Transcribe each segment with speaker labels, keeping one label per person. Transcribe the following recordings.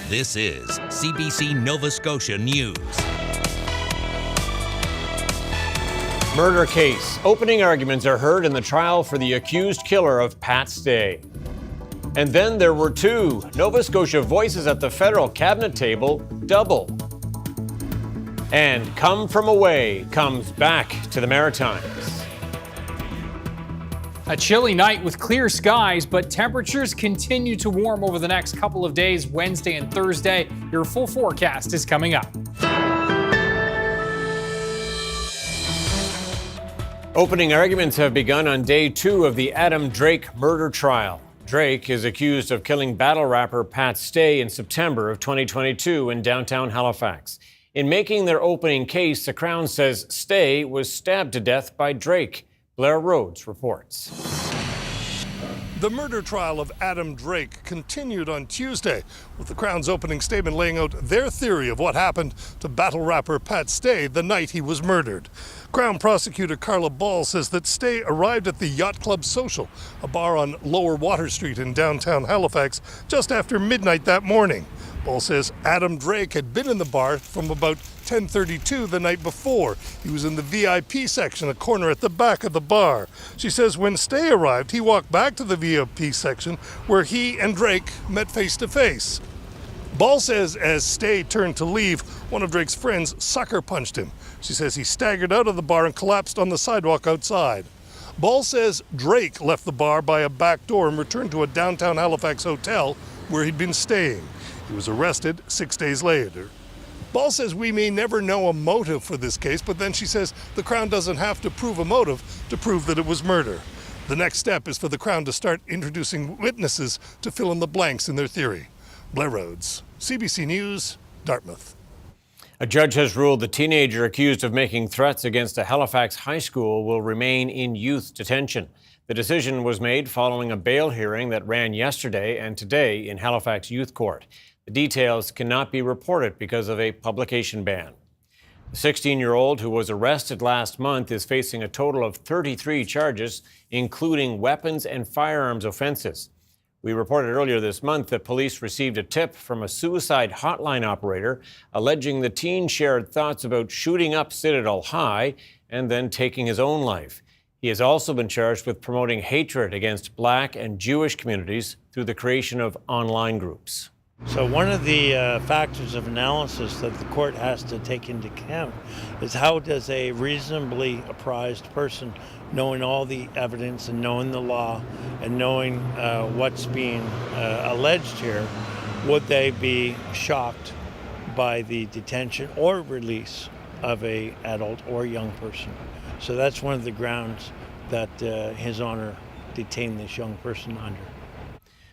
Speaker 1: This is CBC Nova Scotia News.
Speaker 2: Murder case. Opening arguments are heard in the trial for the accused killer of Pat Stay. And then there were two. Nova Scotia voices at the federal cabinet table double. And Come From Away comes back to the Maritimes.
Speaker 3: A chilly night with clear skies, but temperatures continue to warm over the next couple of days, Wednesday and Thursday. Your full forecast is coming up.
Speaker 2: Opening arguments have begun on day 2 of the Adam Drake murder trial. Drake is accused of killing battle rapper Pat Stay in September of 2022 in downtown Halifax. In making their opening case, the Crown says Stay was stabbed to death by Drake. Blair Rhodes reports.
Speaker 4: The murder trial of Adam Drake continued on Tuesday, with the Crown's opening statement laying out their theory of what happened to battle rapper Pat Stay the night he was murdered. Crown prosecutor Carla Ball says that Stay arrived at the Yacht Club Social, a bar on Lower Water Street in downtown Halifax, just after midnight that morning. Ball says Adam Drake had been in the bar from about 10:32 the night before. He was in the VIP section, a corner at the back of the bar. She says when Stay arrived, he walked back to the VIP section where he and Drake met face to face. Ball says as Stay turned to leave, one of Drake's friends sucker punched him. She says he staggered out of the bar and collapsed on the sidewalk outside. Ball says Drake left the bar by a back door and returned to a downtown Halifax hotel where he'd been staying. He was arrested 6 days later. Ball says we may never know a motive for this case, but then she says the Crown doesn't have to prove a motive to prove that it was murder. The next step is for the Crown to start introducing witnesses to fill in the blanks in their theory. Blair Rhodes, CBC News, Dartmouth.
Speaker 2: A judge has ruled the teenager accused of making threats against a Halifax high school will remain in youth detention. The decision was made following a bail hearing that ran yesterday and today in Halifax Youth Court. The details cannot be reported because of a publication ban. The 16-year-old who was arrested last month is facing a total of 33 charges, including weapons and firearms offenses. We reported earlier this month that police received a tip from a suicide hotline operator alleging the teen shared thoughts about shooting up Citadel High and then taking his own life. He has also been charged with promoting hatred against Black and Jewish communities through the creation of online groups.
Speaker 5: So one of the factors of analysis that the court has to take into account is how does a reasonably apprised person, knowing all the evidence and knowing the law and knowing what's being alleged here, would they be shocked by the detention or release of a adult or young person? So that's one of the grounds that His Honor detained this young person under.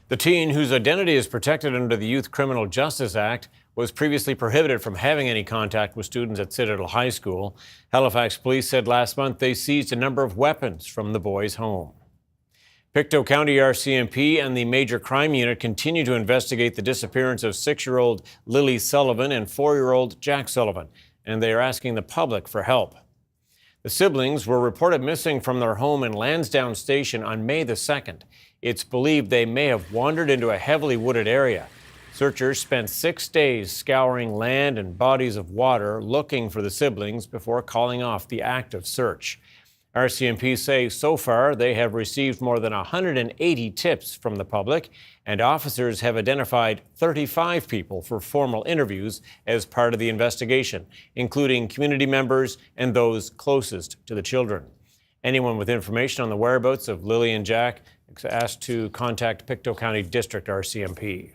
Speaker 2: The teen, whose identity is protected under the Youth Criminal Justice Act, was previously prohibited from having any contact with students at Citadel High School. Halifax police said last month they seized a number of weapons from the boy's home. Pictou County RCMP and the Major Crime Unit continue to investigate the disappearance of 6-year-old Lily Sullivan and 4-year-old Jack Sullivan, and they are asking the public for help. The siblings were reported missing from their home in Lansdowne Station on May the 2nd. It's believed they may have wandered into a heavily wooded area. Searchers spent 6 days scouring land and bodies of water looking for the siblings before calling off the active search. RCMP say so far they have received more than 180 tips from the public, and officers have identified 35 people for formal interviews as part of the investigation, including community members and those closest to the children. Anyone with information on the whereabouts of Lily and Jack is asked to contact Pictou County District RCMP.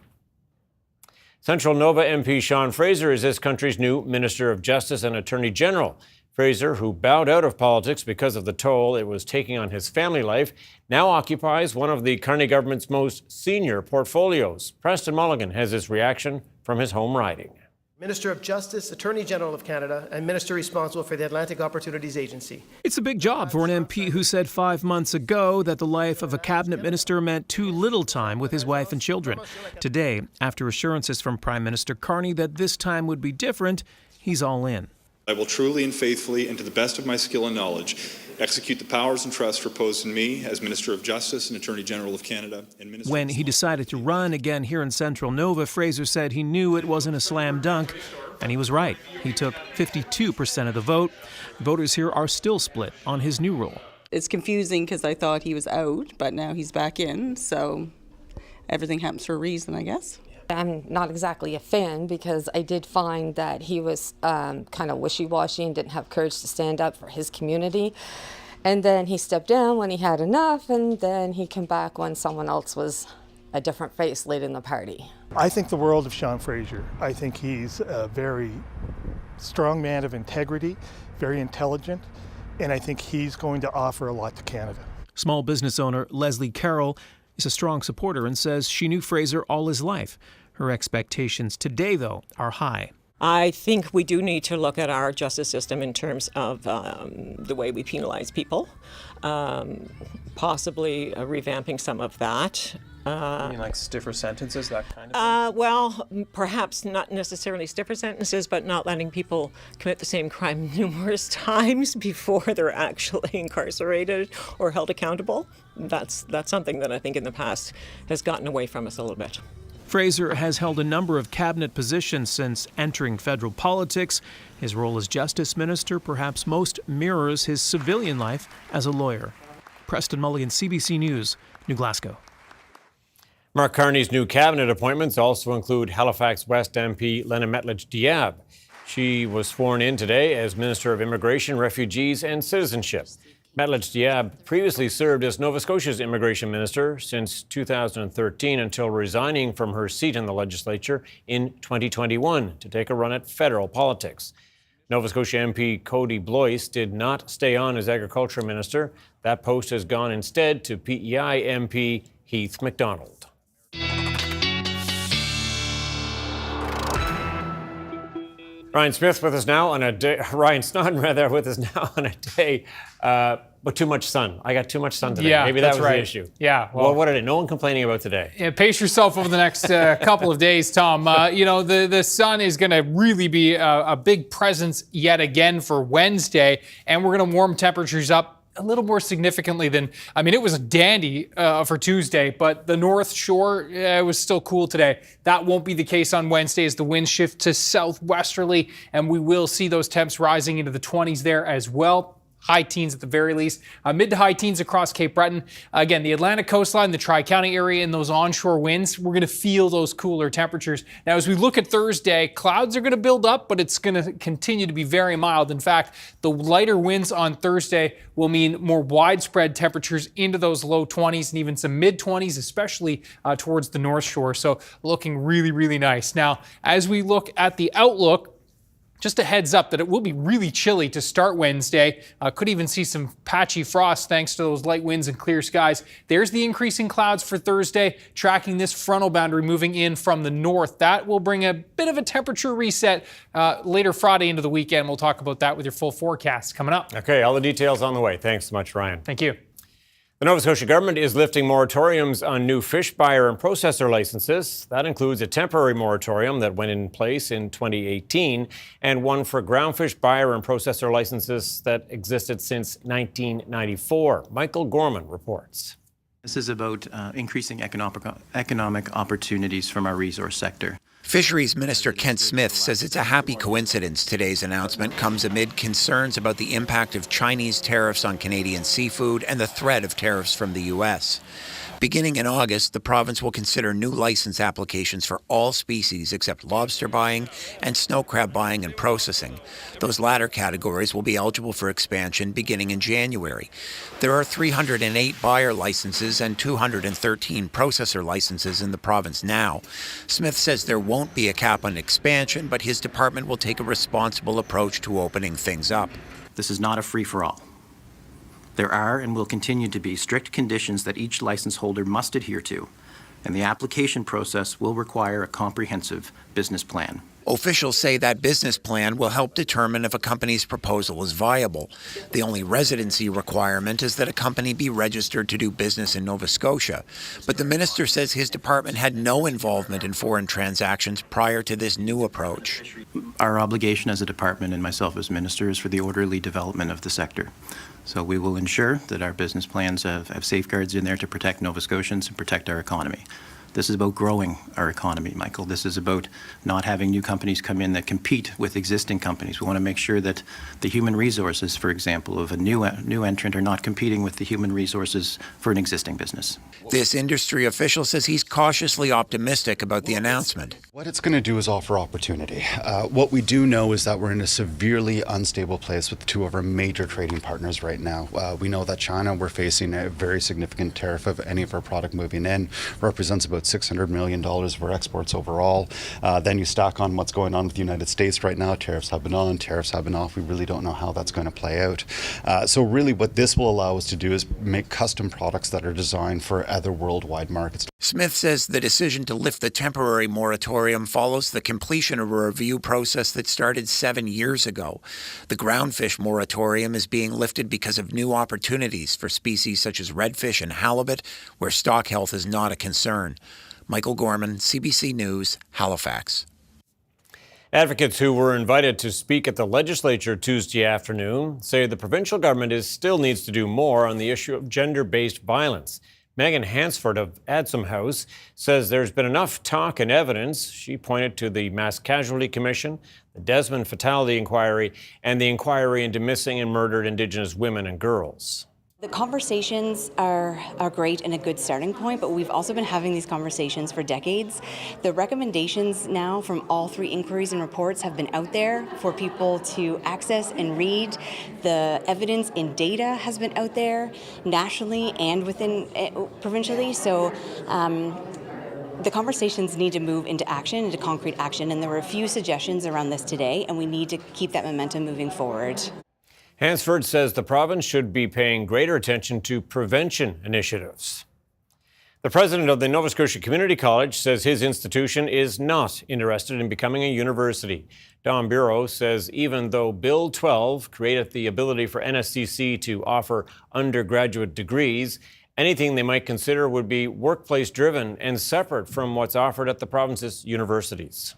Speaker 2: Central Nova MP Sean Fraser is this country's new Minister of Justice and Attorney General. Fraser, who bowed out of politics because of the toll it was taking on his family life, now occupies one of the Carney government's most senior portfolios. Preston Mulligan has his reaction from his home riding.
Speaker 6: Minister of Justice, Attorney General of Canada, and Minister responsible for the Atlantic Opportunities Agency.
Speaker 7: It's a big job for an MP who said 5 months ago that the life of a cabinet minister meant too little time with his wife and children. Today, after assurances from Prime Minister Carney that this time would be different, he's all in.
Speaker 8: I will truly and faithfully, and to the best of my skill and knowledge, execute the powers and trusts reposed in me as Minister of Justice and Attorney General of Canada.
Speaker 7: When he decided to run again here in Central Nova, Fraser said he knew it wasn't a slam dunk, and he was right. He took 52% of the vote. Voters here are still split on his new role.
Speaker 9: It's confusing because I thought he was out, but now he's back in, so everything happens for a reason, I guess.
Speaker 10: I'm not exactly a fan because I did find that he was kind of wishy-washy and didn't have courage to stand up for his community. And then he stepped down when he had enough, and then he came back when someone else was a different face leading the party.
Speaker 11: I think the world of Sean Fraser. I think he's a very strong man of integrity, very intelligent, and I think he's going to offer a lot to Canada.
Speaker 7: Small business owner Leslie Carroll is a strong supporter and says she knew Fraser all his life. Her expectations today, though, are high.
Speaker 12: I think we do need to look at our justice system in terms of the way we penalize people, possibly revamping some of that.
Speaker 7: You mean like stiffer sentences, that kind of thing?
Speaker 12: Well, perhaps not necessarily stiffer sentences, but not letting people commit the same crime numerous times before they're actually incarcerated or held accountable. That's something that I think in the past has gotten away from us a little bit.
Speaker 7: Fraser has held a number of cabinet positions since entering federal politics. His role as Justice Minister perhaps most mirrors his civilian life as a lawyer. Preston Mulligan, CBC News, New Glasgow.
Speaker 2: Mark Carney's new cabinet appointments also include Halifax West MP Lena Mettledge-Diab. She was sworn in today as Minister of Immigration, Refugees and Citizenship. Mettledge-Diab previously served as Nova Scotia's immigration minister since 2013 until resigning from her seat in the legislature in 2021 to take a run at federal politics. Nova Scotia MP Cody Blois did not stay on as agriculture minister. That post has gone instead to PEI MP Heath MacDonald. Ryan Smith with us now on a day. Ryan Snoddon with us now on a day, but too much sun. I got too much sun today.
Speaker 3: Yeah,
Speaker 2: maybe that
Speaker 3: was
Speaker 2: the issue.
Speaker 3: Yeah.
Speaker 2: Well, what are they? No one complaining about today.
Speaker 3: Yeah, pace yourself over the next couple of days, Tom. The sun is going to really be a big presence yet again for Wednesday, and we're going to warm temperatures up a little more significantly than, it was a dandy for Tuesday, but the North Shore, it was still cool today. That won't be the case on Wednesday as the winds shift to southwesterly, and we will see those temps rising into the 20s there as well. High teens at the very least, mid to high teens across Cape Breton. Again, the Atlantic coastline, the Tri-County area, and those onshore winds, we're going to feel those cooler temperatures. Now, as we look at Thursday, clouds are going to build up, but it's going to continue to be very mild. In fact, the lighter winds on Thursday will mean more widespread temperatures into those low 20s and even some mid 20s, especially towards the North Shore. So looking really, really nice. Now, as we look at the outlook, just a heads up that it will be really chilly to start Wednesday. Could even see some patchy frost thanks to those light winds and clear skies. There's the increasing clouds for Thursday, tracking this frontal boundary moving in from the north. That will bring a bit of a temperature reset later Friday into the weekend. We'll talk about that with your full forecast coming up.
Speaker 2: Okay, all the details on the way. Thanks so much, Ryan.
Speaker 3: Thank you.
Speaker 2: The Nova Scotia government is lifting moratoriums on new fish buyer and processor licenses. That includes a temporary moratorium that went in place in 2018 and one for groundfish buyer and processor licenses that existed since 1994. Michael Gorman reports.
Speaker 13: This is about increasing economic opportunities from our resource sector.
Speaker 14: Fisheries Minister Kent Smith says it's a happy coincidence today's announcement comes amid concerns about the impact of Chinese tariffs on Canadian seafood and the threat of tariffs from the U.S. Beginning in August, the province will consider new license applications for all species except lobster buying and snow crab buying and processing. Those latter categories will be eligible for expansion beginning in January. There are 308 buyer licenses and 213 processor licenses in the province now. Smith says there won't be a cap on expansion, but his department will take a responsible approach to opening things up.
Speaker 13: This is not a free-for-all. There are and will continue to be strict conditions that each license holder must adhere to. And the application process will require a comprehensive business plan.
Speaker 14: Officials say that business plan will help determine if a company's proposal is viable. The only residency requirement is that a company be registered to do business in Nova Scotia. But the minister says his department had no involvement in foreign transactions prior to this new approach.
Speaker 13: Our obligation as a department and myself as minister is for the orderly development of the sector. So we will ensure that our business plans have safeguards in there to protect Nova Scotians and protect our economy. This is about growing our economy, Michael. This is about not having new companies come in that compete with existing companies. We want to make sure that the human resources, for example, of a new entrant are not competing with the human resources for an existing business.
Speaker 14: This industry official says he's cautiously optimistic about the announcement.
Speaker 15: What it's going to do is offer opportunity. What we do know is that we're in a severely unstable place with two of our major trading partners right now. We know that China, we're facing a very significant tariff of any of our product moving in, represents about $600 million of our exports overall. Then you stack on what's going on with the United States right now. Tariffs have been on, tariffs have been off. We really don't know how that's going to play out. So really what this will allow us to do is make custom products that are designed for other worldwide markets.
Speaker 14: Smith says the decision to lift the temporary moratorium follows the completion of a review process that started 7 years ago. The groundfish moratorium is being lifted because of new opportunities for species such as redfish and halibut, where stock health is not a concern. Michael Gorman, CBC News, Halifax.
Speaker 2: Advocates who were invited to speak at the legislature Tuesday afternoon say the provincial government still needs to do more on the issue of gender-based violence. Megan Hansford of Adsum House says there's been enough talk and evidence. She pointed to the Mass Casualty Commission, the Desmond Fatality Inquiry, and the inquiry into missing and murdered Indigenous women and girls.
Speaker 16: The conversations are great and a good starting point, but we've also been having these conversations for decades. The recommendations now from all three inquiries and reports have been out there for people to access and read. The evidence in data has been out there nationally and within provincially. So the conversations need to move into action, into concrete action, and there were a few suggestions around this today, and we need to keep that momentum moving forward.
Speaker 2: Hansford says the province should be paying greater attention to prevention initiatives. The president of the Nova Scotia Community College says his institution is not interested in becoming a university. Don Bureau says even though Bill 12 created the ability for NSCC to offer undergraduate degrees, anything they might consider would be workplace-driven and separate from what's offered at the province's universities.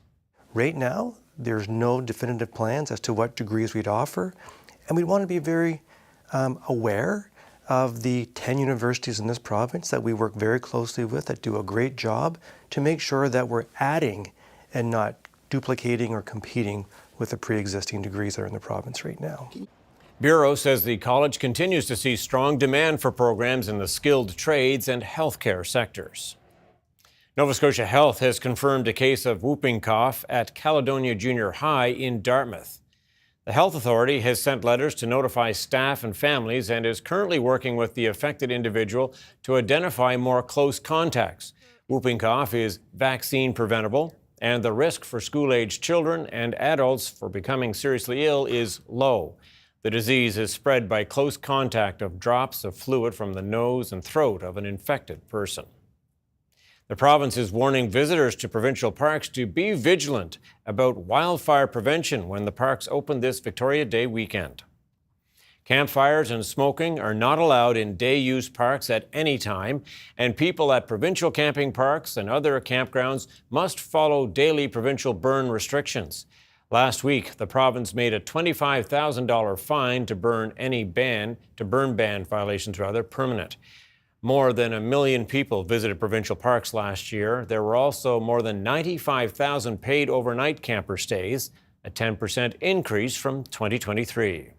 Speaker 17: Right now, there's no definitive plans as to what degrees we'd offer. And we want to be very aware of the 10 universities in this province that we work very closely with that do a great job to make sure that we're adding and not duplicating or competing with the pre-existing degrees that are in the province right now.
Speaker 2: Bureau says the college continues to see strong demand for programs in the skilled trades and healthcare sectors. Nova Scotia Health has confirmed a case of whooping cough at Caledonia Junior High in Dartmouth. The health authority has sent letters to notify staff and families and is currently working with the affected individual to identify more close contacts. Whooping cough is vaccine preventable, and the risk for school-aged children and adults for becoming seriously ill is low. The disease is spread by close contact of drops of fluid from the nose and throat of an infected person. The province is warning visitors to provincial parks to be vigilant about wildfire prevention when the parks open this Victoria Day weekend. Campfires and smoking are not allowed in day-use parks at any time, and people at provincial camping parks and other campgrounds must follow daily provincial burn restrictions. Last week, the province made a $25,000 fine to burn ban violations permanent. More than 1 million people visited provincial parks last year. There were also more than 95,000 paid overnight camper stays, a 10% increase from 2023.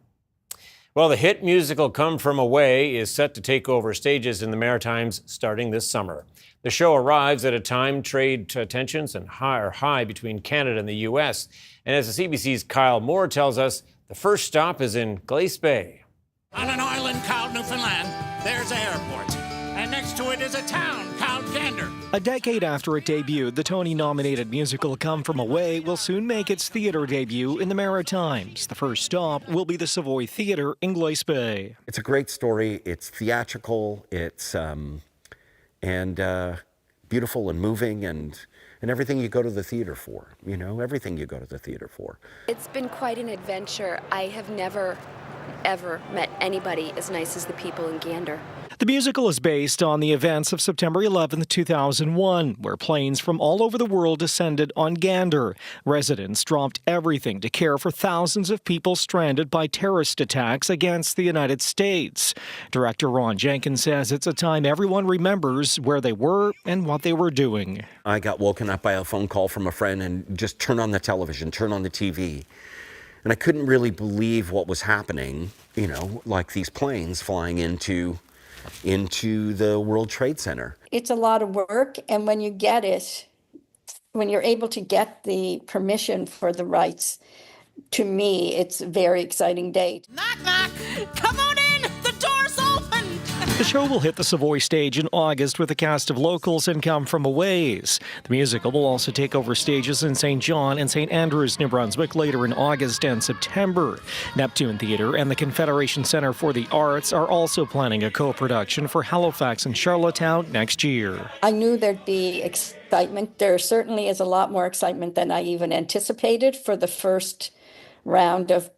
Speaker 2: Well, the hit musical Come From Away is set to take over stages in the Maritimes starting this summer. The show arrives at a time trade tensions are high between Canada and the U.S. And as the CBC's Kyle Moore tells us, the first stop is in Glace Bay.
Speaker 18: On an island called Newfoundland, there's an airport. And next to it is a town called Gander.
Speaker 7: A decade after it debuted, the Tony-nominated musical Come From Away will soon make its theatre debut in the Maritimes. The first stop will be the Savoy Theatre in Glace Bay.
Speaker 19: It's a great story. It's theatrical. It's beautiful and moving and everything you go to the theater for, you know, everything you go to the theater for.
Speaker 20: It's been quite an adventure. I have never, ever met anybody as nice as the people in Gander.
Speaker 7: The musical is based on the events of September 11, 2001, where planes from all over the world descended on Gander. Residents dropped everything to care for thousands of people stranded by terrorist attacks against the United States. Director Ron Jenkins says it's a time everyone remembers where they were and what they were doing.
Speaker 19: I got woken up by a phone call from a friend and just turn on the television, turn on the TV. And I couldn't really believe what was happening, you know, like these planes flying into the World Trade Center.
Speaker 21: It's a lot of work, and when you get it, when you're able to get the permission for the rights, to me, it's a very exciting day.
Speaker 18: Knock, knock. Come on in. The door's open.
Speaker 7: The show will hit the Savoy stage in August with a cast of locals and come from a ways. The musical will also take over stages in St. John and St. Andrews, New Brunswick later in August and September. Neptune Theatre and the Confederation Centre for the Arts are also planning a co-production for Halifax and Charlottetown next year.
Speaker 21: I knew there'd be excitement. There certainly is a lot more excitement than I even anticipated for the first round of,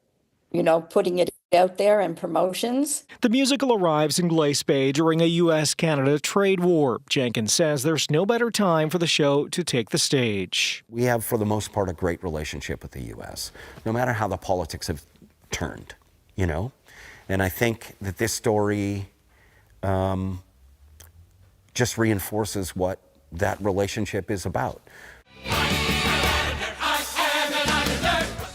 Speaker 21: putting it out there and promotions.
Speaker 7: The musical arrives in Glace Bay during a U.S.-Canada trade war. Jenkins says there's no better time for the show to take the stage.
Speaker 19: We have, for the most part, a great relationship with the U.S., no matter how the politics have turned, you know? And I think that this story just reinforces what that relationship is about.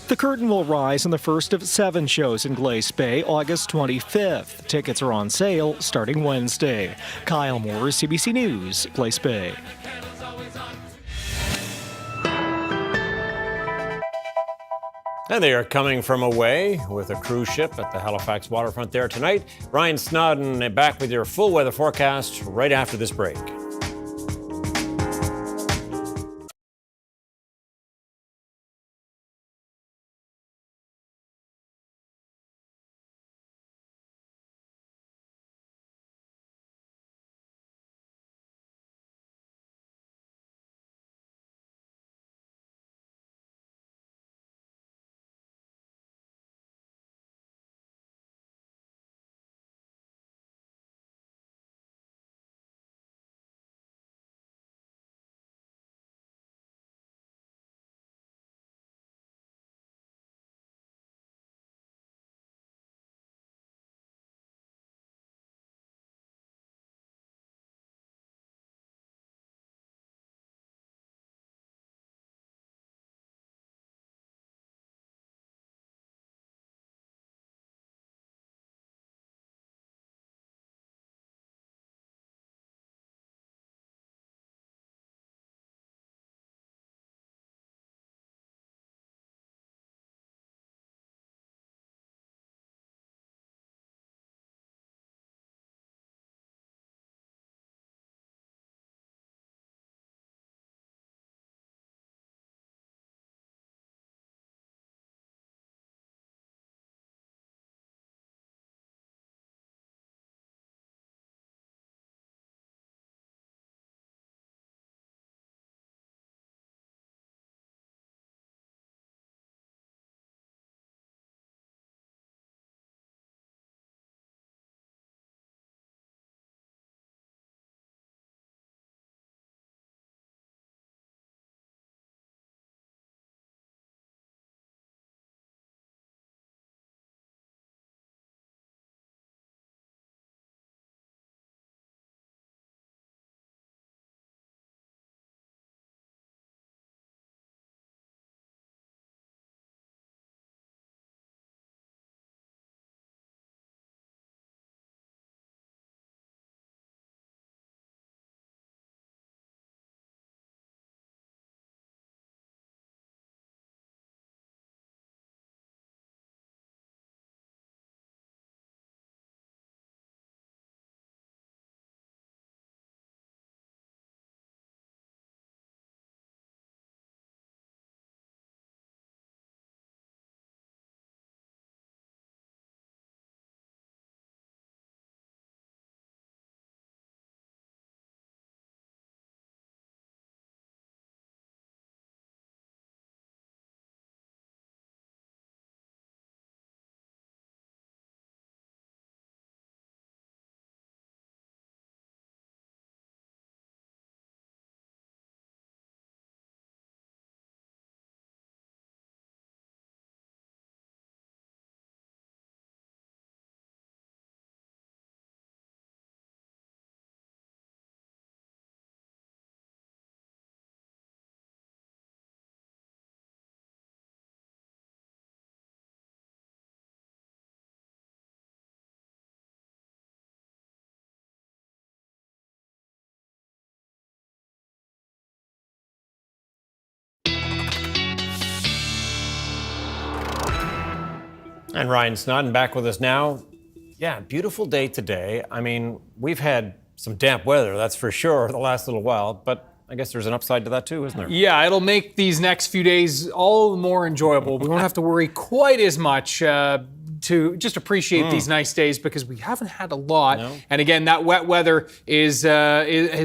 Speaker 7: The curtain will rise on the first of 7 shows in Glace Bay, August 25th. Tickets are on sale starting Wednesday. Kyle Moore, CBC News, Glace Bay.
Speaker 2: And they are coming from away with a cruise ship at the Halifax waterfront there tonight. Ryan Snoddon back with your full weather forecast right after this break. And Ryan Snoddon back with us now. Yeah, beautiful day today. I mean, we've had some damp weather, that's for sure, the last little while, but I guess there's an upside to that too, isn't there?
Speaker 3: Yeah, it'll make these next few days all the more enjoyable. We won't have to worry quite as much to just appreciate these nice days because we haven't had a lot.
Speaker 2: No.
Speaker 3: And again, that wet weather is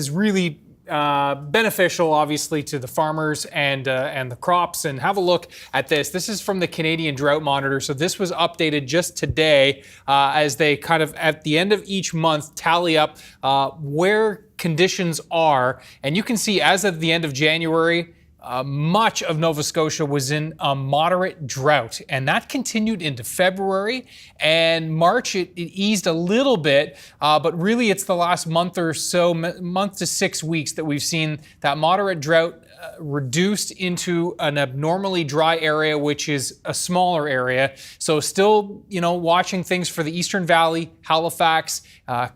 Speaker 3: really beneficial, obviously, to the farmers and the crops. And have a look at this. This is from the Canadian Drought Monitor. So this was updated just today as they kind of, at the end of each month, tally up where conditions are. And you can see as of the end of January, much of Nova Scotia was in a moderate drought, and that continued into February. And March, it eased a little bit, but really it's the last month or so, month to 6 weeks, that we've seen that moderate drought reduced into an abnormally dry area, which is a smaller area. So still, watching things for the Eastern Valley, Halifax,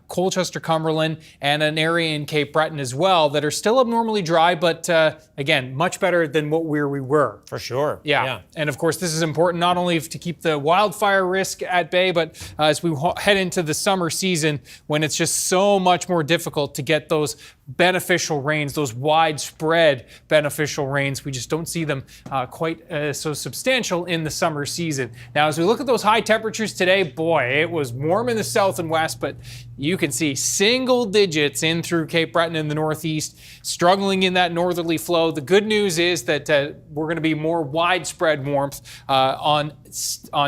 Speaker 3: Colchester, Cumberland, and an area in Cape Breton as well that are still abnormally dry, but again, much better than where we were.
Speaker 2: For sure.
Speaker 3: Yeah. And of course, this is important not only to keep the wildfire risk at bay, but as we head into the summer season when it's just so much more difficult to get those beneficial rains, those widespread beneficial rains. We just don't see them quite so substantial in the summer season. Now, as we look at those high temperatures today, boy, it was warm in the south and west, but you can see single digits in through Cape Breton in the northeast, struggling in that northerly flow. The good news is that we're going to be more widespread warmth on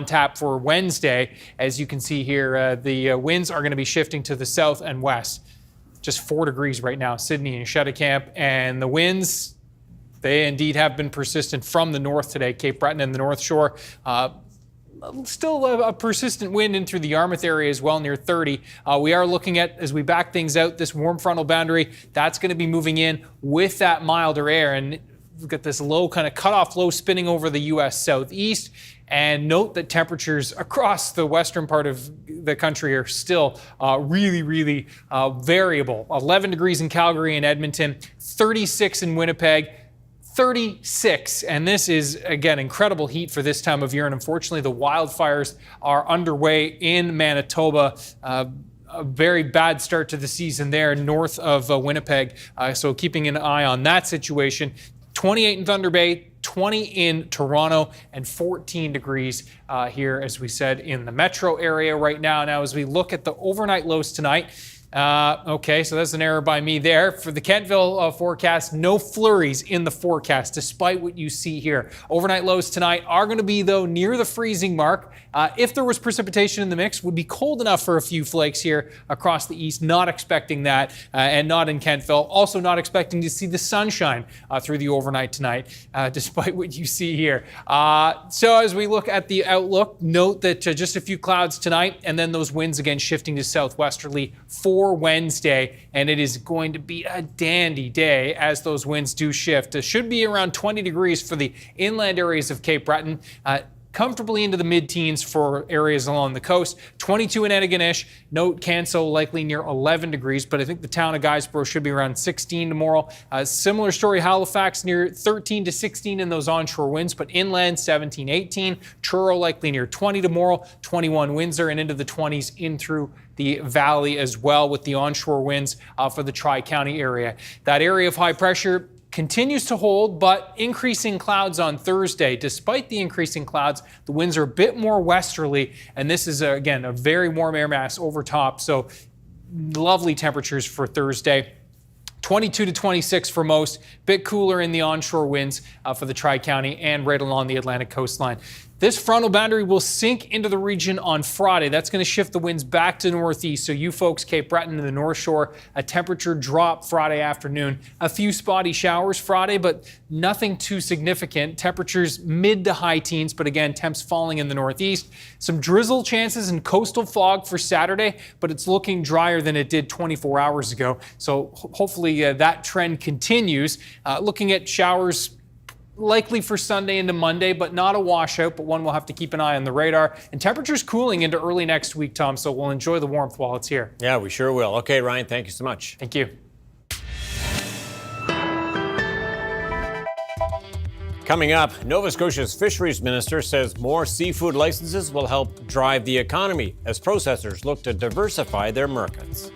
Speaker 3: tap for Wednesday. As you can see here, the winds are going to be shifting to the south and west. Just 4 degrees right now, Sydney and Shuttlecamp, and the winds, they indeed have been persistent from the north today, Cape Breton and the North Shore. Still a persistent wind in through the Yarmouth area as well, near 30. We are looking at, as we back things out, this warm frontal boundary, that's going to be moving in with that milder air, and we've got this low kind of cutoff low spinning over the U.S. southeast. And note that temperatures across the western part of the country are still really variable. 11 degrees in Calgary and Edmonton, 36 in Winnipeg, 36. And this is, again, incredible heat for this time of year. And unfortunately, the wildfires are underway in Manitoba. A very bad start to the season there north of Winnipeg. So keeping an eye on that situation. 28 in Thunder Bay, 20 in Toronto, and 14 degrees here, as we said, in the metro area right now. Now, as we look at the overnight lows tonight, okay, so that's an error by me there. For the Kentville forecast, no flurries in the forecast, despite what you see here. Overnight lows tonight are going to be, though, near the freezing mark. If there was precipitation in the mix, would be cold enough for a few flakes here across the east. Not expecting that, and not in Kentville. Also not expecting to see the sunshine through the overnight tonight, despite what you see here. So as we look at the outlook, note that just a few clouds tonight, and then those winds again shifting to southwesterly for Wednesday, and it is going to be a dandy day as those winds do shift. It should be around 20 degrees for the inland areas of Cape Breton. Comfortably into the mid-teens for areas along the coast. 22 in Antigonish. Note Canso likely near 11 degrees, but I think the town of Guysborough should be around 16 tomorrow. Similar story, Halifax near 13 to 16 in those onshore winds, but inland 17, 18. Truro likely near 20 tomorrow. 21 Windsor and into the 20s in through the valley as well with the onshore winds for the Tri-County area. That area of high pressure continues to hold, but increasing clouds on Thursday. Despite the increasing clouds, the winds are a bit more westerly, and this is, again, a very warm air mass over top, so lovely temperatures for Thursday. 22 to 26 for most, bit cooler in the onshore winds for the Tri-County and right along the Atlantic coastline. This frontal boundary will sink into the region on Friday. That's going to shift the winds back to northeast. So you folks, Cape Breton and the North Shore, a temperature drop Friday afternoon. A few spotty showers Friday, but nothing too significant. Temperatures mid to high teens, but again, temps falling in the northeast. Some drizzle chances and coastal fog for Saturday, but it's looking drier than it did 24 hours ago. So hopefully that trend continues. Looking at showers likely for Sunday into Monday, but not a washout, but one we'll have to keep an eye on the radar. And temperatures cooling into early next week, Tom, so we'll enjoy the warmth while it's here.
Speaker 2: Yeah, we sure will. Okay, Ryan, thank you so much.
Speaker 3: Thank you.
Speaker 2: Coming up, Nova Scotia's Fisheries Minister says more seafood licenses will help drive the economy as processors look to diversify their markets.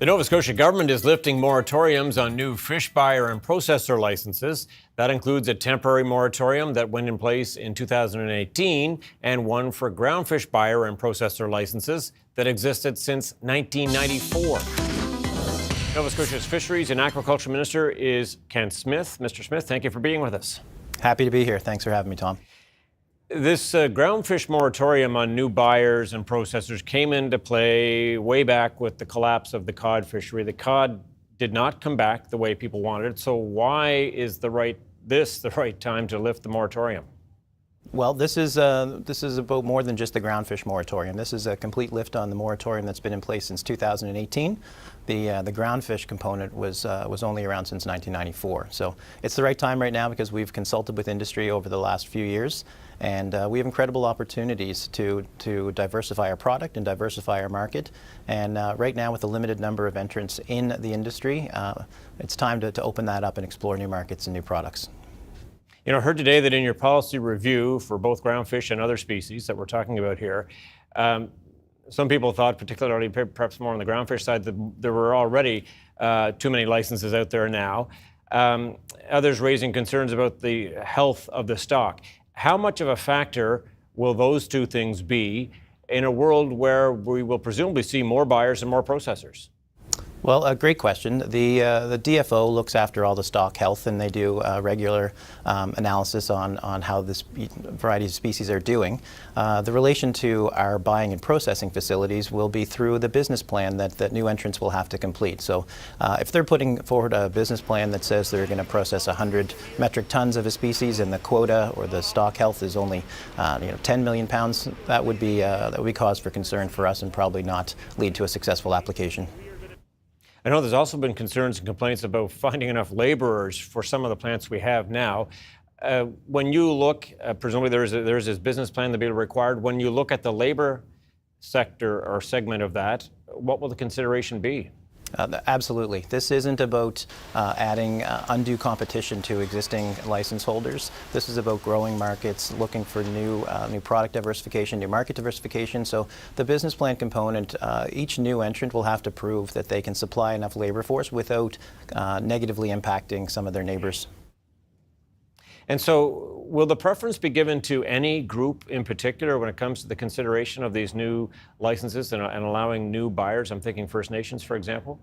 Speaker 2: The Nova Scotia government is lifting moratoriums on new fish buyer and processor licenses. That includes a temporary moratorium that went in place in 2018 and one for groundfish buyer and processor licenses that existed since 1994. Nova Scotia's Fisheries and Aquaculture Minister is Kent Smith. Mr. Smith, thank you for being with us.
Speaker 1: Happy to be here. Thanks for having me, Tom.
Speaker 2: This groundfish moratorium on new buyers and processors came into play way back with the collapse of the cod fishery. The cod did not come back the way people wanted. So why is the right time to lift the moratorium?
Speaker 1: Well, this is about more than just the groundfish moratorium. This is a complete lift on the moratorium that's been in place since 2018. The groundfish component was only around since 1994. So it's the right time right now because we've consulted with industry over the last few years, and we have incredible opportunities to diversify our product and diversify our market. And right now, with a limited number of entrants in the industry, it's time to open that up and explore new markets and new products.
Speaker 2: You know, I heard today that in your policy review for both groundfish and other species that we're talking about here, some people thought, particularly perhaps more on the groundfish side, that there were already too many licenses out there now. Others raising concerns about the health of the stock. How much of a factor will those two things be in a world where we will presumably see more buyers and more processors?
Speaker 1: Well, a great question. The DFO looks after all the stock health, and they do regular analysis on how this variety of species are doing. The relation to our buying and processing facilities will be through the business plan that new entrants will have to complete. So if they're putting forward a business plan that says they're going to process 100 metric tons of a species and the quota or the stock health is only 10 million pounds, that would be cause for concern for us and probably not lead to a successful application.
Speaker 2: I know there's also been concerns and complaints about finding enough laborers for some of the plants we have now. When you look, presumably there's this business plan that will be required. When you look at the labor sector or segment of that, what will the consideration be?
Speaker 1: Absolutely. This isn't about adding undue competition to existing license holders. This is about growing markets, looking for new product diversification, new market diversification. So the business plan component, each new entrant will have to prove that they can supply enough labor force without negatively impacting some of their neighbors.
Speaker 2: And so will the preference be given to any group in particular when it comes to the consideration of these new licenses and allowing new buyers? I'm thinking First Nations, for example.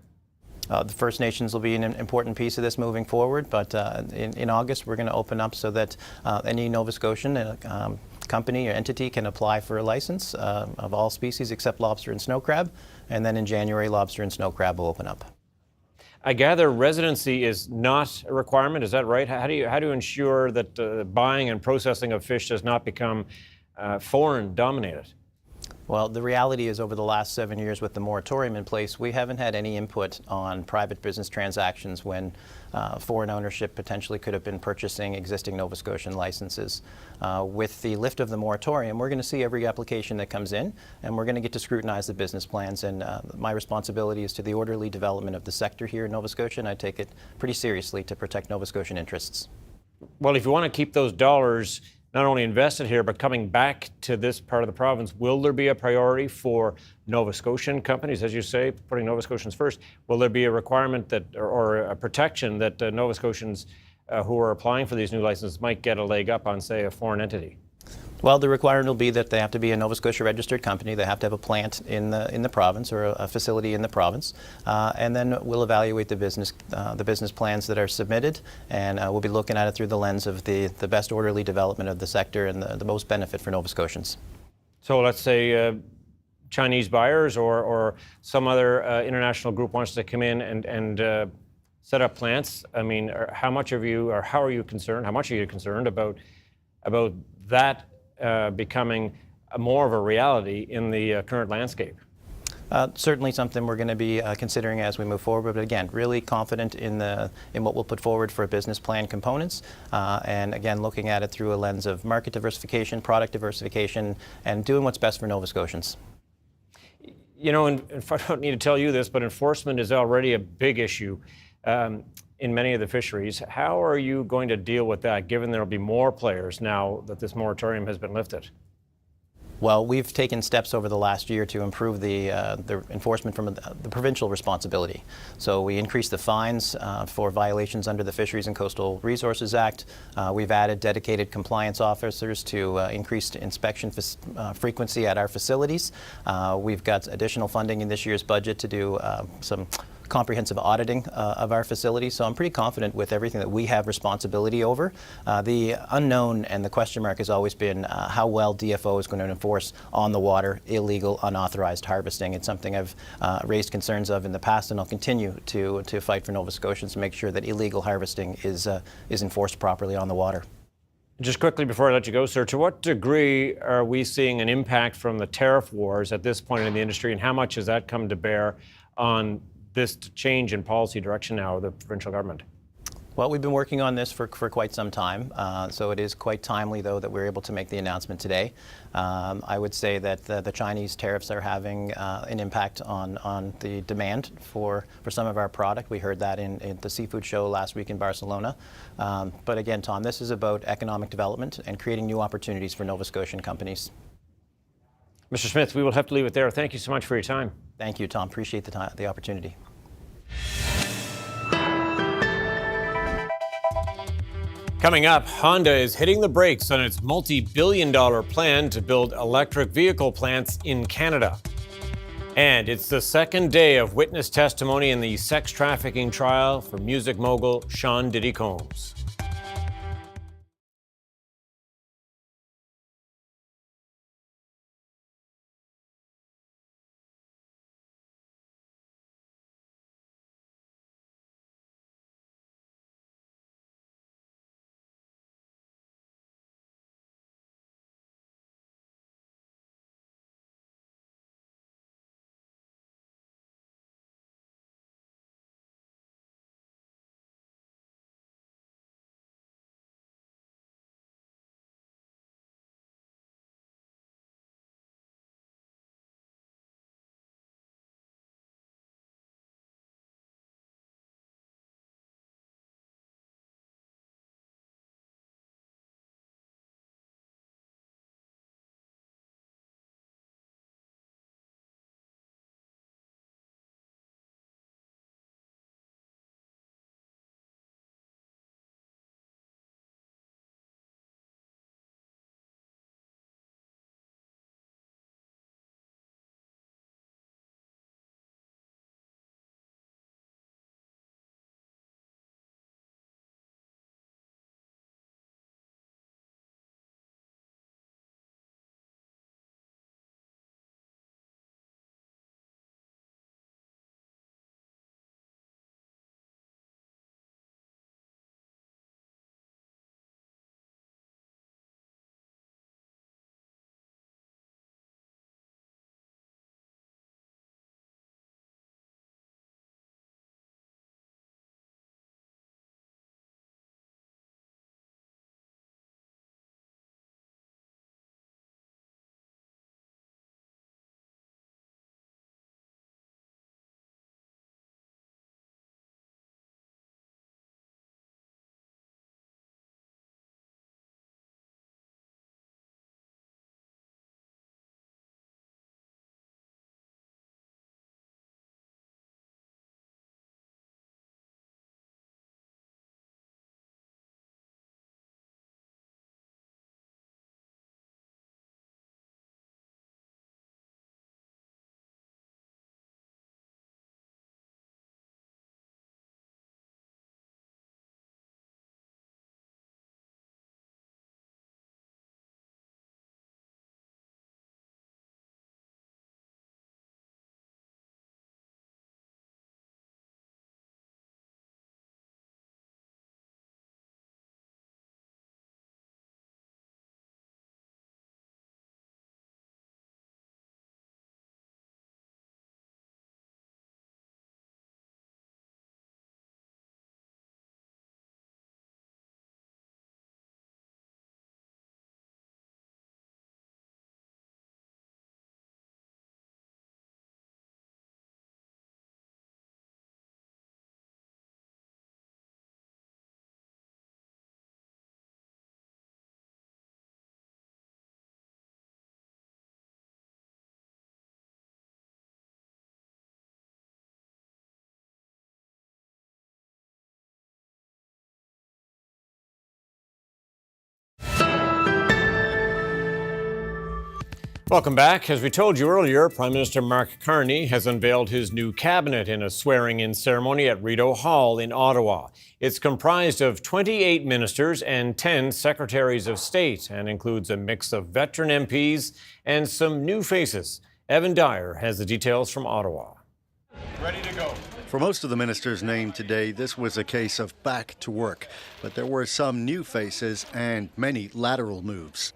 Speaker 1: The First Nations will be an important piece of this moving forward, but in August we're going to open up so that any Nova Scotian company or entity can apply for a license of all species except lobster and snow crab, and then in January lobster and snow crab will open up.
Speaker 2: I gather residency is not a requirement. Is that right? How do you ensure that buying and processing of fish does not become foreign dominated?
Speaker 1: Well, the reality is over the last 7 years with the moratorium in place, we haven't had any input on private business transactions when foreign ownership potentially could have been purchasing existing Nova Scotian licenses. With the lift of the moratorium, we're going to see every application that comes in, and we're going to get to scrutinize the business plans. And my responsibility is to the orderly development of the sector here in Nova Scotia, and I take it pretty seriously to protect Nova Scotian interests.
Speaker 2: Well, if you want to keep those dollars not only invested here, but coming back to this part of the province, will there be a priority for Nova Scotian companies, as you say, putting Nova Scotians first? Will there be a requirement that, or a protection that Nova Scotians who are applying for these new licenses might get a leg up on, say, a foreign entity?
Speaker 1: Well, the requirement will be that they have to be a Nova Scotia registered company. They have to have a plant in the province or a facility in the province, and then we'll evaluate the business plans that are submitted, and we'll be looking at it through the lens of the best orderly development of the sector and the most benefit for Nova Scotians.
Speaker 2: So let's say Chinese buyers or some other international group wants to come in and set up plants. I mean, how much are you concerned about that becoming more of a reality in the current landscape?
Speaker 1: Certainly something we're going to be considering as we move forward, but again, really confident in what we'll put forward for business plan components, and again, looking at it through a lens of market diversification, product diversification, and doing what's best for Nova Scotians.
Speaker 2: You know, and I don't need to tell you this, but enforcement is already a big issue in many of the fisheries. How are you going to deal with that, given there will be more players now that this moratorium has been lifted?
Speaker 1: Well, we've taken steps over the last year to improve the enforcement from the provincial responsibility. So we increased the fines for violations under the Fisheries and Coastal Resources Act. We've added dedicated compliance officers to increased inspection frequency at our facilities. We've got additional funding in this year's budget to do some comprehensive auditing of our facilities. So I'm pretty confident with everything that we have responsibility over. The unknown and the question mark has always been how well DFO is going to enforce on the water illegal, unauthorized harvesting. It's something I've raised concerns of in the past, and I'll continue to fight for Nova Scotians to make sure that illegal harvesting is enforced properly on the water.
Speaker 2: Just quickly before I let you go, sir, to what degree are we seeing an impact from the tariff wars at this point in the industry, and how much has that come to bear on this change in policy direction now of the provincial government?
Speaker 1: Well, we've been working on this for quite some time, so it is quite timely, though, that we're able to make the announcement today. I would say that the Chinese tariffs are having an impact on the demand for some of our product. We heard that in the seafood show last week in Barcelona. But again, Tom, this is about economic development and creating new opportunities for Nova Scotian companies.
Speaker 2: Mr. Smith, we will have to leave it there. Thank you so much for your time.
Speaker 1: Thank you, Tom. Appreciate the opportunity.
Speaker 2: Coming up, Honda is hitting the brakes on its multi-billion-dollar plan to build electric vehicle plants in Canada. And it's the second day of witness testimony in the sex trafficking trial for music mogul Sean Diddy Combs. Welcome back. As we told you earlier, Prime Minister Mark Carney has unveiled his new cabinet in a swearing-in ceremony at Rideau Hall in Ottawa. It's comprised of 28 ministers and 10 secretaries of state and includes a mix of veteran MPs and some new faces. Evan Dyer has the details from Ottawa.
Speaker 4: Ready to go. For most of the ministers named today, this was a case of back to work. But there were some new faces and many lateral moves.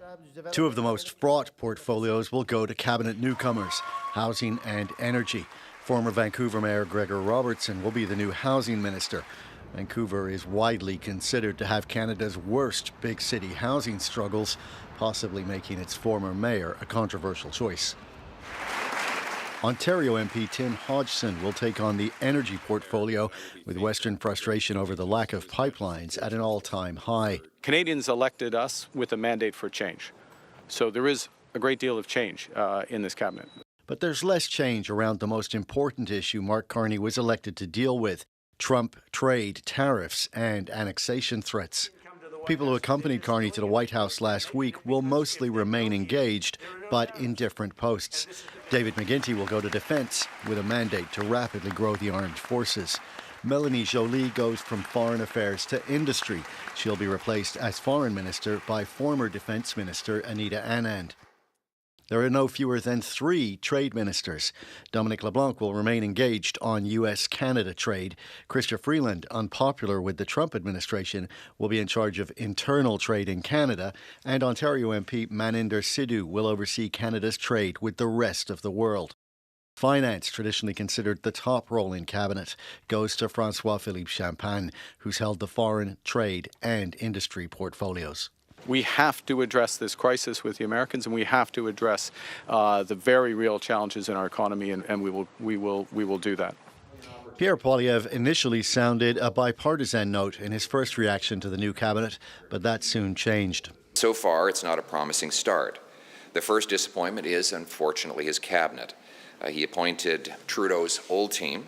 Speaker 4: Two of the most fraught portfolios will go to cabinet newcomers, housing and energy. Former Vancouver Mayor Gregor Robertson will be the new housing minister. Vancouver is widely considered to have Canada's worst big city housing struggles, possibly making its former mayor a controversial choice. Ontario MP Tim Hodgson will take on the energy portfolio, with Western frustration over the lack of pipelines at an all-time high.
Speaker 22: Canadians elected us with a mandate for change. So there is
Speaker 5: a great deal of change in this cabinet.
Speaker 4: But there's less change around the most important issue Mark Carney was elected to deal with: Trump trade, tariffs, and annexation threats. People who accompanied Carney to the White House last week will mostly remain engaged, but in different posts. David McGuinty will go to defense with a mandate to rapidly grow the armed forces. Melanie Joly goes from foreign affairs to industry. She'll be replaced as foreign minister by former defense minister Anita Anand. There are no fewer than 3 trade ministers. Dominic LeBlanc will remain engaged on U.S.-Canada trade. Chrystia Freeland, unpopular with the Trump administration, will be in charge of internal trade in Canada. And Ontario MP Maninder Sidhu will oversee Canada's trade with the rest of the world. Finance, traditionally considered the top role in cabinet, goes to François-Philippe Champagne, who's held the foreign, trade and industry portfolios.
Speaker 5: We have to address this crisis with the Americans, and we have to address the very real challenges in our economy, and we will do that.
Speaker 4: Pierre Poilievre initially sounded a bipartisan note in his first reaction to the new cabinet, but that soon changed.
Speaker 22: So far, it's not a promising start. The first disappointment is, unfortunately, his cabinet. He appointed Trudeau's old team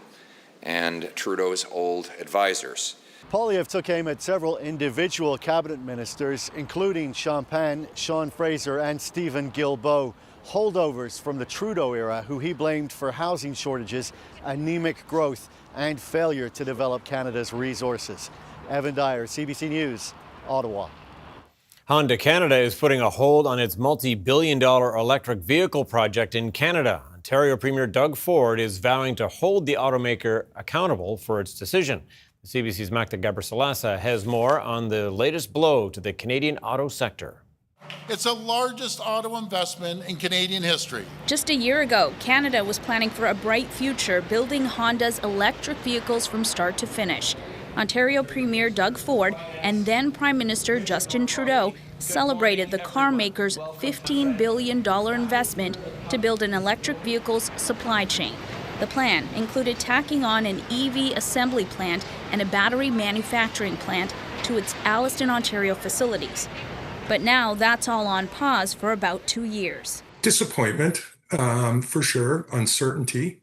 Speaker 22: and Trudeau's old advisors.
Speaker 4: Poilievre took aim at several individual cabinet ministers, including Champagne, Sean Fraser and Stephen Guilbeault, holdovers from the Trudeau era who he blamed for housing shortages, anemic growth and failure to develop Canada's resources. Evan Dyer, CBC News, Ottawa.
Speaker 2: Honda Canada is putting a hold on its multi-billion-dollar electric vehicle project in Canada. Ontario Premier Doug Ford is vowing to hold the automaker accountable for its decision. CBC's Magda Gabrisalasa has more on the latest blow to the Canadian auto sector.
Speaker 23: It's the largest auto investment in Canadian history.
Speaker 24: Just a year ago, Canada was planning for a bright future, building Honda's electric vehicles from start to finish. Ontario Premier Doug Ford and then Prime Minister Justin Trudeau celebrated the car maker's $15 billion investment to build an electric vehicles supply chain. The plan included tacking on an EV assembly plant and a battery manufacturing plant to its Alliston, Ontario facilities. But now that's all on pause for about 2 years.
Speaker 25: Disappointment, for sure. Uncertainty,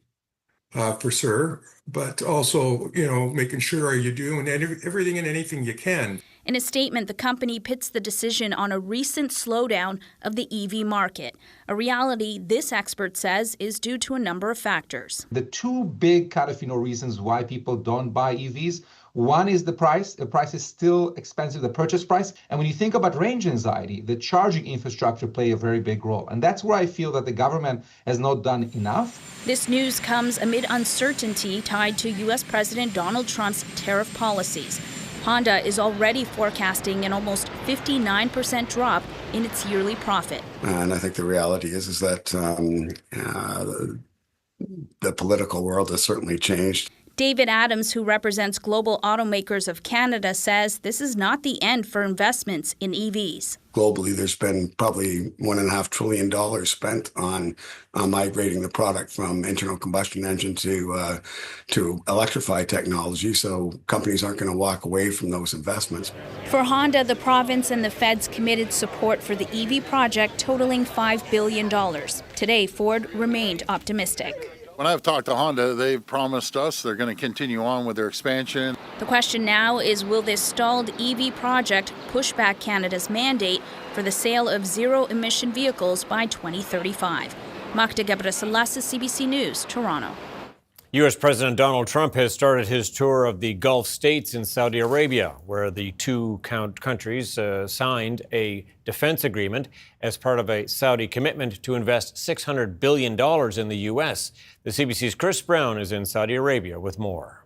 Speaker 25: for sure. But also, making sure are you doing everything and anything you can.
Speaker 24: In a statement, the company pits the decision on a recent slowdown of the EV market, a reality this expert says is due to a number of factors.
Speaker 26: The 2 big reasons why people don't buy EVs. One is the price. The price is still expensive, the purchase price. And when you think about range anxiety, the charging infrastructure play a very big role. And that's where I feel that the government has not done enough.
Speaker 24: This news comes amid uncertainty tied to U.S. President Donald Trump's tariff policies. Honda is already forecasting an almost 59% drop in its yearly profit.
Speaker 27: And I think the reality is that the political world has certainly changed.
Speaker 24: David Adams, who represents Global Automakers of Canada, says this is not the end for investments in EVs.
Speaker 27: Globally, there's been probably $1.5 trillion spent on migrating the product from internal combustion engine to electrified technology. So companies aren't going to walk away from those investments.
Speaker 24: For Honda, the province and the feds committed support for the EV project totaling $5 billion. Today, Ford remained optimistic.
Speaker 23: When I've talked to Honda, they've promised us they're going to continue on with their expansion.
Speaker 24: The question now is, will this stalled EV project push back Canada's mandate for the sale of zero-emission vehicles by 2035? Magda Gabrisalasa, CBC News, Toronto.
Speaker 2: U.S. President Donald Trump has started his tour of the Gulf states in Saudi Arabia, where the 2 countries signed a defense agreement as part of a Saudi commitment to invest $600 billion in the U.S. The CBC's Chris Brown is in Saudi Arabia with more.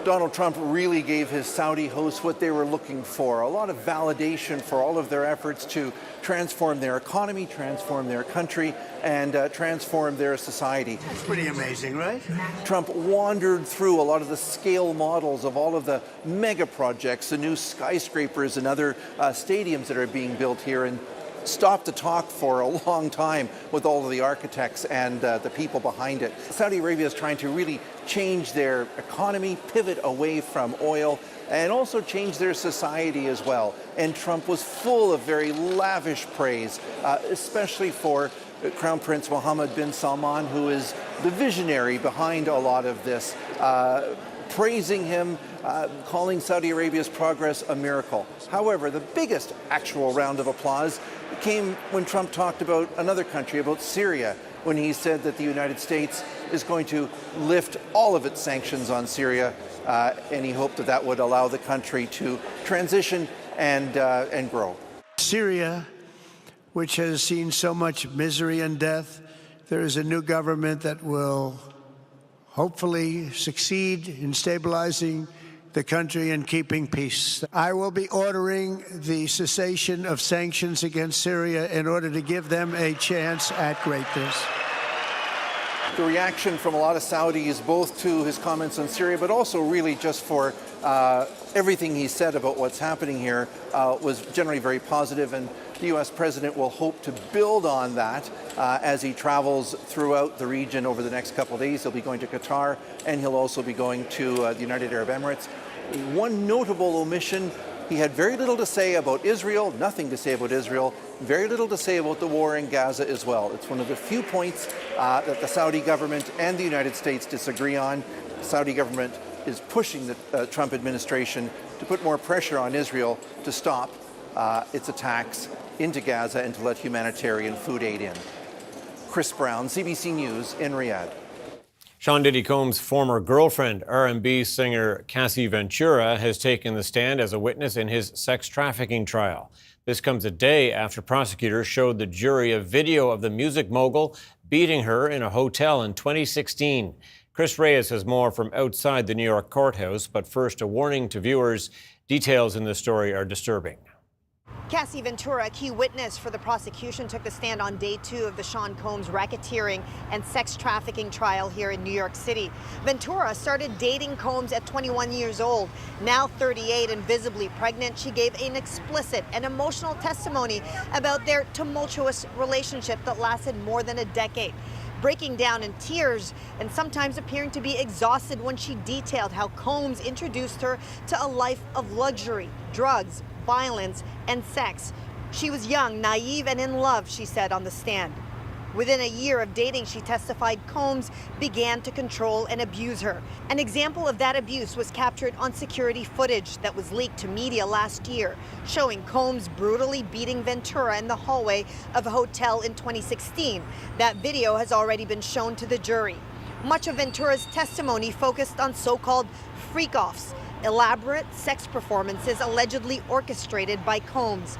Speaker 28: Donald Trump really gave his Saudi hosts what they were looking for, a lot of validation for all of their efforts to transform their economy, transform their country, and transform their society.
Speaker 29: That's pretty amazing, right?
Speaker 28: Trump wandered through a lot of the scale models of all of the mega projects, the new skyscrapers and other stadiums that are being built here, and stopped the talk for a long time with all of the architects and the people behind it. Saudi Arabia is trying to really change their economy, pivot away from oil, and also change their society as well. And Trump was full of very lavish praise, especially for Crown Prince Mohammed bin Salman, who is the visionary behind a lot of this, praising him, calling Saudi Arabia's progress a miracle. However, the biggest actual round of applause came when Trump talked about another country, about Syria, when he said that the United States is going to lift all of its sanctions on Syria, and he hoped that that would allow the country to transition and grow.
Speaker 6: Syria, which has seen so much misery and death, there is a new government that will hopefully succeed in stabilizing the country and keeping peace. I will be ordering the cessation of sanctions against Syria in order to give them a chance at greatness.
Speaker 28: The reaction from a lot of Saudis, both to his comments on Syria, but also really just for everything he said about what's happening here, was generally very positive, and the U.S. president will hope to build on that as he travels throughout the region over the next couple of days. He'll be going to Qatar, and he'll also be going to the United Arab Emirates. One notable omission: he had very little to say about Israel, nothing to say about Israel, very little to say about the war in Gaza as well. It's one of the few points that the Saudi government and the United States disagree on. The Saudi government is pushing the Trump administration to put more pressure on Israel to stop its attacks into Gaza and to let humanitarian food aid in. Chris Brown, CBC News in Riyadh.
Speaker 2: Sean Diddy Combs' former girlfriend, R&B singer Cassie Ventura, has taken the stand as a witness in his sex trafficking trial. This comes a day after prosecutors showed the jury a video of the music mogul beating her in a hotel in 2016. Chris Reyes has more from outside the New York courthouse, but first a warning to viewers. Details in this story are disturbing.
Speaker 8: Cassie Ventura, a key witness for the prosecution, took the stand on day 2 of the Sean Combs racketeering and sex trafficking trial here in New York City. Ventura started dating Combs at 21 years old. Now 38 and visibly pregnant, she gave an explicit and emotional testimony about their tumultuous relationship that lasted more than a decade. Breaking down in tears and sometimes appearing to be exhausted when she detailed how Combs introduced her to a life of luxury, drugs, violence, and sex. She was young, naive, and in love, she said on the stand. Within a year of dating, she testified Combs began to control and abuse her. An example of that abuse was captured on security footage that was leaked to media last year, showing Combs brutally beating Ventura in the hallway of a hotel in 2016. That video has already been shown to the jury. Much of Ventura's testimony focused on so-called freak-offs, elaborate sex performances allegedly orchestrated by Combs.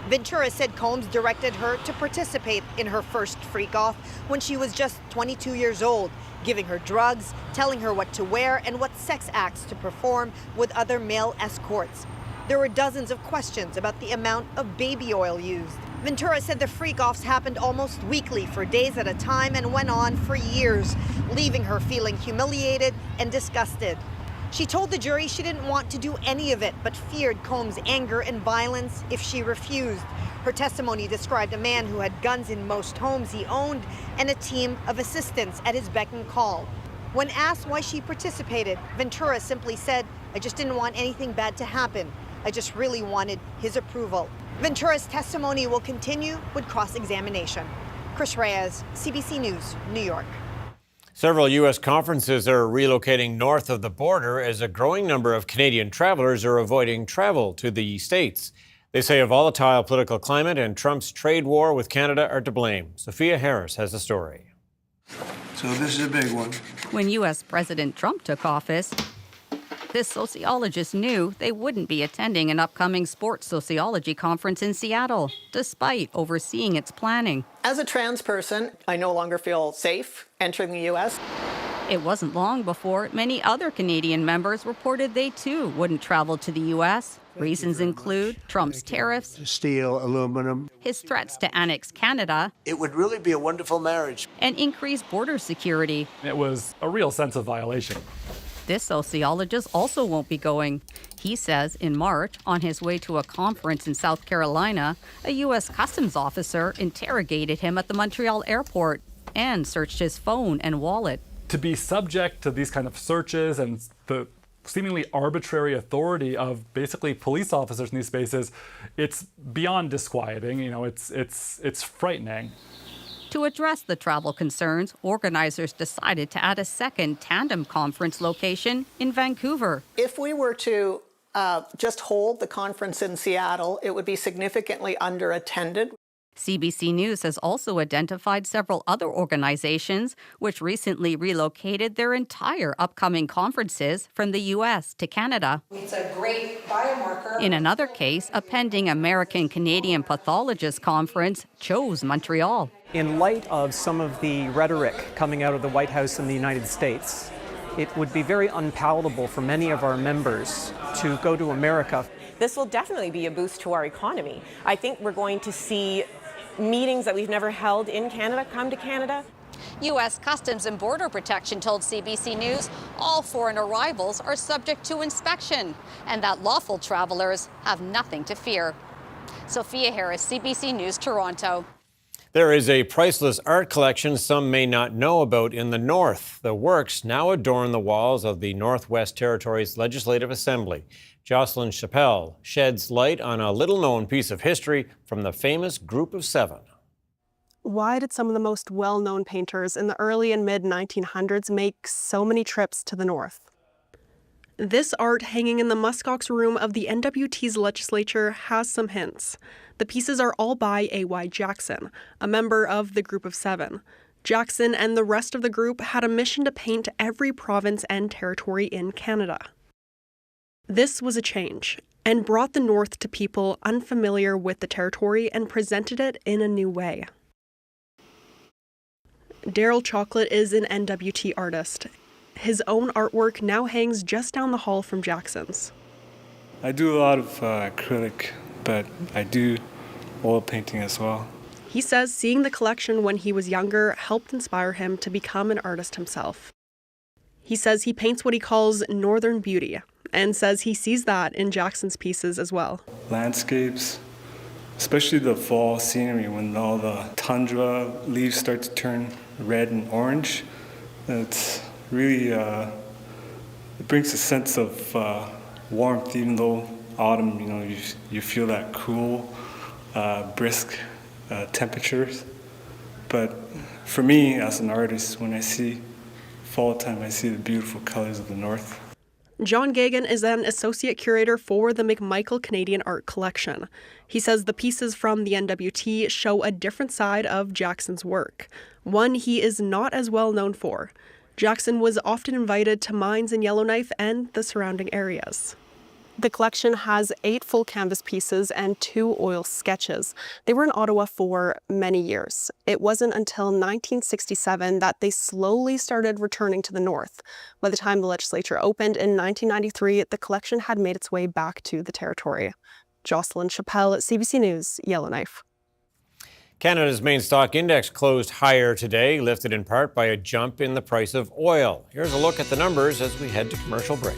Speaker 8: Ventura said Combs directed her to participate in her first freak-off when she was just 22 years old, giving her drugs, telling her what to wear and what sex acts to perform with other male escorts. There were dozens of questions about the amount of baby oil used. Ventura said the freak-offs happened almost weekly for days at a time and went on for years, leaving her feeling humiliated and disgusted. She told the jury she didn't want to do any of it, but feared Combs' anger and violence if she refused. Her testimony described a man who had guns in most homes he owned and a team of assistants at his beck and call. When asked why she participated, Ventura simply said, "I just didn't want anything bad to happen. I just really wanted his approval." Ventura's testimony will continue with cross-examination. Chris Reyes, CBC News, New York.
Speaker 2: Several U.S. conferences are relocating north of the border as a growing number of Canadian travelers are avoiding travel to the States. They say a volatile political climate and Trump's trade war with Canada are to blame. Sophia Harris has the story.
Speaker 6: So this is a big one.
Speaker 9: When U.S. President Trump took office, this sociologist knew they wouldn't be attending an upcoming sports sociology conference in Seattle, despite overseeing its planning.
Speaker 10: As a trans person, I no longer feel safe entering the U.S.
Speaker 9: It wasn't long before many other Canadian members reported they too wouldn't travel to the U.S. Reasons include Trump's tariffs,
Speaker 6: Steel, aluminum.
Speaker 9: his threats to annex Canada,
Speaker 6: It would really be a wonderful marriage.
Speaker 9: and increased border security.
Speaker 11: It was a real sense of violation.
Speaker 9: This sociologist also won't be going. He says in March, on his way to a conference in South Carolina, a U.S. Customs officer interrogated him at the Montreal airport and searched his phone and wallet.
Speaker 11: To be subject to these kind of searches and the seemingly arbitrary authority of basically police officers in these spaces, it's beyond disquieting. You know, it's frightening.
Speaker 9: To address the travel concerns, organizers decided to add a second tandem conference location in Vancouver.
Speaker 10: If we were to just hold the conference in Seattle, it would be significantly underattended.
Speaker 9: CBC News has also identified several other organizations which recently relocated their entire upcoming conferences from the U.S. to Canada.
Speaker 12: It's a great biomarker.
Speaker 9: In another case, a pending American-Canadian pathologist conference chose Montreal.
Speaker 13: In light of some of the rhetoric coming out of the White House in the United States, it would be very unpalatable for many of our members to go to America.
Speaker 14: This will definitely be a boost to our economy. I think we're going to see meetings that we've never held in Canada come to Canada.
Speaker 9: U.S. Customs and Border Protection told CBC News all foreign arrivals are subject to inspection and that lawful travelers have nothing to fear. Sophia Harris, CBC News, Toronto.
Speaker 2: There is a priceless art collection some may not know about in the north. The works now adorn the walls of the Northwest Territories Legislative Assembly. Jocelyn Chappelle sheds light on a little-known piece of history from the famous Group of Seven.
Speaker 15: Why did some of the most well-known painters in the early and mid-1900s make so many trips to the north? This art hanging in the muskox room of the NWT's legislature has some hints. The pieces are all by A.Y. Jackson, a member of the Group of Seven. Jackson and the rest of the group had a mission to paint every province and territory in Canada. This was a change, and brought the North to people unfamiliar with the territory and presented it in a new way. Daryl Chocolate is an NWT artist. His own artwork now hangs just down the hall from Jackson's.
Speaker 16: I do a lot of acrylic, but I do oil painting as well.
Speaker 15: He says seeing the collection when he was younger helped inspire him to become an artist himself. He says he paints what he calls northern beauty, and says he sees that in Jackson's pieces as well.
Speaker 16: Landscapes, especially the fall scenery when all the tundra leaves start to turn red and orange. It's really, it brings a sense of warmth, even though autumn, you know, you feel that cool, brisk temperatures. But for me, as an artist, when I see fall time, I see the beautiful colors of the north.
Speaker 15: John Gagan is an associate curator for the McMichael Canadian Art Collection. He says the pieces from the NWT show a different side of Jackson's work, one he is not as well known for. Jackson was often invited to mines in Yellowknife and the surrounding areas. The collection has 8 full canvas pieces and 2 oil sketches. They were in Ottawa for many years. It wasn't until 1967 that they slowly started returning to the north. By the time the legislature opened in 1993, the collection had made its way back to the territory. Jocelyn Chappelle, CBC News, Yellowknife.
Speaker 2: Canada's main stock index closed higher today, lifted in part by a jump in the price of oil. Here's a look at the numbers as we head to commercial break.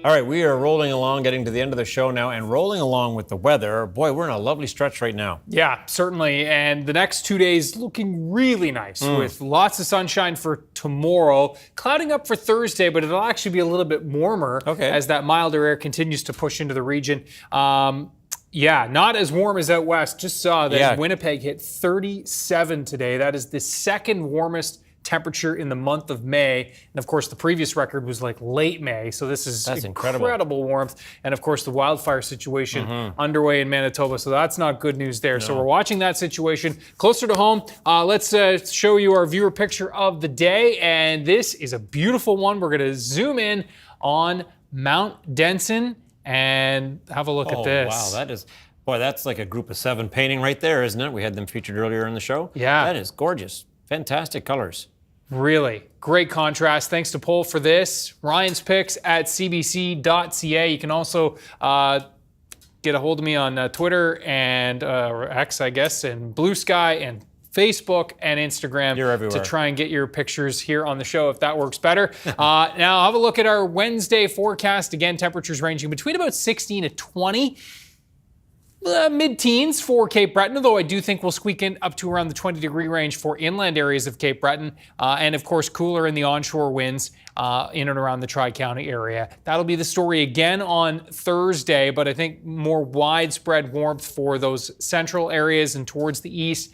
Speaker 2: All right, we are rolling along, getting to the end of the show now, and rolling along with the weather. Boy, we're in a lovely stretch right now.
Speaker 1: Yeah, certainly. And the next 2 days looking really nice with lots of sunshine for tomorrow. Clouding up for Thursday, but it'll actually be a little bit warmer as that milder air continues to push into the region. Yeah, not as warm as out west. Just saw that Winnipeg hit 37 today. That is the second warmest temperature in the month of May. And of course, the previous record was like late May. So this is incredible warmth. And of course, the wildfire situation underway in Manitoba. So that's not good news there. So we're watching that situation closer to home. Let's show you our viewer picture of the day. And this is a beautiful one. We're going to zoom in on Mount Denson and have a look at this.
Speaker 2: Wow, that is, boy, that's like a group of 7 painting right there, isn't it? We had them featured earlier in the show.
Speaker 1: Yeah.
Speaker 2: That is gorgeous. Fantastic colors.
Speaker 1: Really great contrast. Thanks to Paul for this. Ryan's picks at cbc.ca. You can also get a hold of me on Twitter and or X, I guess, and Blue Sky and Facebook and Instagram.
Speaker 2: You're everywhere.
Speaker 1: To try and get your pictures here on the show if that works better. Now have a look at our Wednesday forecast. Again, temperatures ranging between about 16 to 20. Mid-teens for Cape Breton, although I do think we'll squeak in up to around the 20-degree range for inland areas of Cape Breton, and of course cooler in the onshore winds in and around the Tri-County area. That'll be the story again on Thursday, but I think more widespread warmth for those central areas and towards the east.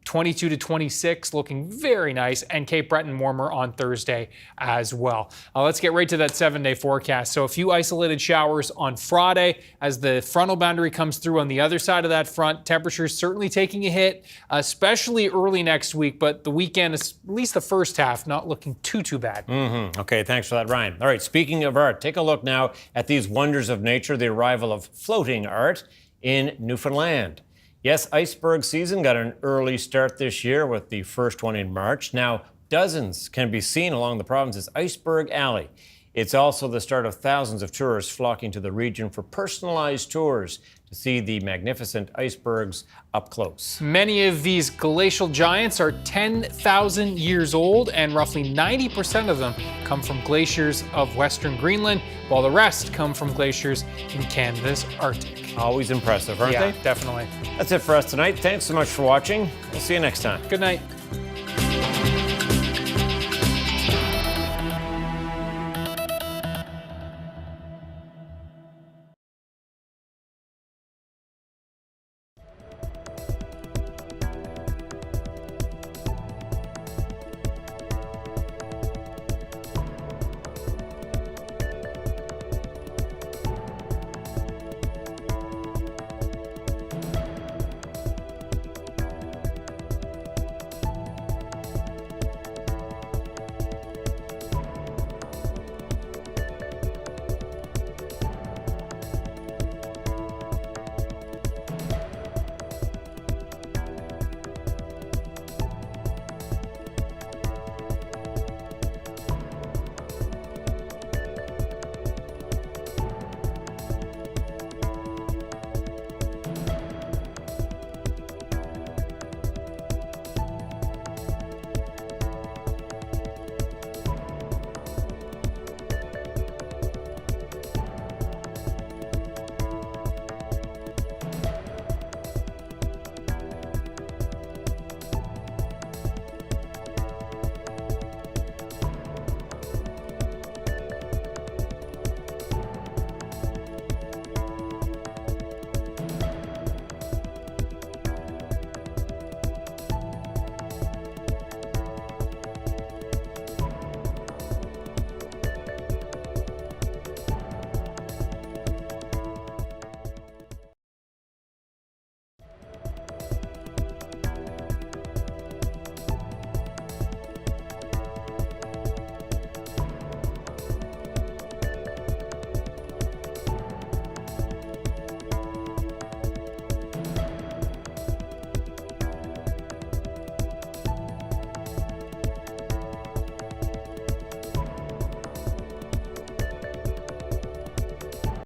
Speaker 1: 22 to 26, looking very nice, and Cape Breton warmer on Thursday as well. Let's get right to that 7-day forecast. So a few isolated showers on Friday as the frontal boundary comes through on the other side of that front. Temperatures certainly taking a hit, especially early next week, but the weekend, is, at least the first half, not looking too bad.
Speaker 2: Okay, thanks for that, Ryan. All right, speaking of art, take a look now at these wonders of nature, the arrival of floating art in Newfoundland. Yes, iceberg season got an early start this year with the first one in March. Now, dozens can be seen along the province's Iceberg Alley. It's also the start of thousands of tourists flocking to the region for personalized tours to see the magnificent icebergs up close.
Speaker 1: Many of these glacial giants are 10,000 years old, and roughly 90% of them come from glaciers of Western Greenland, while the rest come from glaciers in Canada's Arctic.
Speaker 2: Always impressive, aren't they?
Speaker 1: Yeah, definitely.
Speaker 2: That's it for us tonight. Thanks so much for watching. We'll see you next time.
Speaker 1: Good night.